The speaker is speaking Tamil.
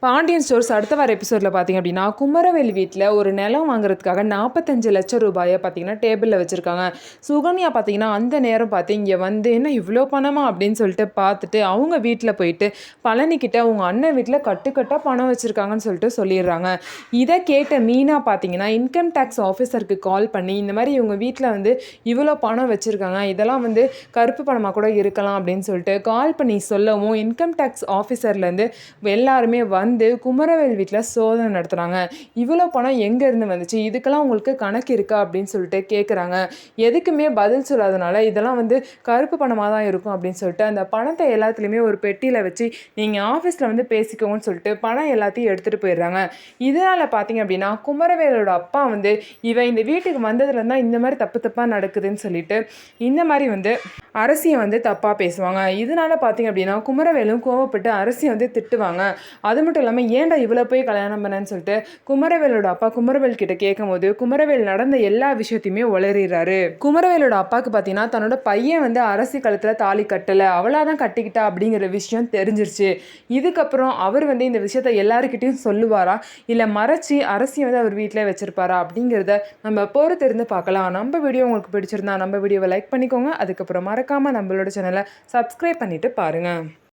பாண்டியன் ஸ்டோர்ஸ் அடுத்த வார எபிசோடில் பார்த்தீங்க அப்படின்னா குமரவேல் வீட்டில் ஒரு நிலம் வாங்குறதுக்காக 45 லட்சம் ரூபாயை பார்த்தீங்கன்னா டேபிளில் வச்சுருக்காங்க. சுகன்யா பார்த்தீங்கன்னா அந்த நேரம் பார்த்து இங்கே வந்து என்ன இவ்வளோ பணமா அப்படின்னு சொல்லிட்டு பார்த்துட்டு அவங்க வீட்டில் போயிட்டு பழனிக்கிட்ட உங்கள் அண்ணன் வீட்டில் கட்டுக்கட்டாக பணம் வச்சுருக்காங்கன்னு சொல்லிட்டு சொல்லிடுறாங்க. இதை கேட்ட மீனா பார்த்தீங்கன்னா இன்கம் டேக்ஸ் ஆஃபீஸருக்கு கால் பண்ணி இந்த மாதிரி இவங்க வீட்டில் வந்து இவ்வளோ பணம் வச்சுருக்காங்க, இதெல்லாம் வந்து கருப்பு பணமாக கூட இருக்கலாம் அப்படின்னு சொல்லிட்டு கால் பண்ணி சொல்லவும் இன்கம் டேக்ஸ் ஆஃபீஸர்லேருந்து எல்லாருமே வந்து குமரவேல் வீட்டில் சோதனை நடத்துகிறாங்க. இவ்வளோ பணம் எங்கேருந்து வந்துச்சு, இதுக்கெல்லாம் உங்களுக்கு கணக்கு இருக்கா அப்படின்னு சொல்லிட்டு கேட்குறாங்க. எதுக்குமே பதில் சொல்லாதனால இதெல்லாம் வந்து கருப்பு பணமாக தான் இருக்கும் அப்படின்னு சொல்லிட்டு அந்த பணத்தை எல்லாத்துலேயுமே ஒரு பெட்டியில் வச்சு நீங்கள் ஆஃபீஸில் வந்து பேசிக்கோங்கன்னு சொல்லிட்டு பணம் எல்லாத்தையும் எடுத்துகிட்டு போயிடுறாங்க. இதனால் பார்த்தீங்க அப்படின்னா குமரவேலோட அப்பா வந்து இவன் இந்த வீட்டுக்கு வந்ததுலேருந்து தான் இந்த மாதிரி தப்பாக நடக்குதுன்னு சொல்லிட்டு இந்த மாதிரி வந்து அரசியை வந்து தப்பாக பேசுவாங்க. இதனால் பார்த்தீங்க அப்படின்னா குமரவேலும் கோவப்பட்டு அரசியை வந்து திட்டுவாங்க. அது மட்டும் இல்லாமல் ஏன்டா இவ்வளோ போய் கல்யாணம் பண்ணேன்னு சொல்லிட்டு குமரவேலோட அப்பா குமரவேல் கிட்ட கேட்கும் போது குமரவேல் நடந்த எல்லா விஷயத்தையுமே உளறிறாரு. குமரவேலோட அப்பாவுக்கு பார்த்தீங்கன்னா தன்னோட பையன் வந்து அரசி கழுத்தில் தாலி கட்டலை, அவளாதான் கட்டிக்கிட்டா அப்படிங்கிற விஷயம் தெரிஞ்சிருச்சு. இதுக்கப்புறம் அவர் வந்து இந்த விஷயத்த எல்லாருக்கிட்டையும் சொல்லுவாரா இல்லை மறைச்சி அரசியை வந்து அவர் வீட்டில் வச்சிருப்பாரா அப்படிங்கிறத நம்ம பொறுத்திருந்து பார்க்கலாம். நம்ம வீடியோ உங்களுக்கு பிடிச்சிருந்தா நம்ம வீடியோவை லைக் பண்ணிக்கோங்க. அதுக்கப்புறம் மறக்காமல் நம்மளோட சேனலை சப்ஸ்கிரைப் பண்ணிட்டு பாருங்கள்.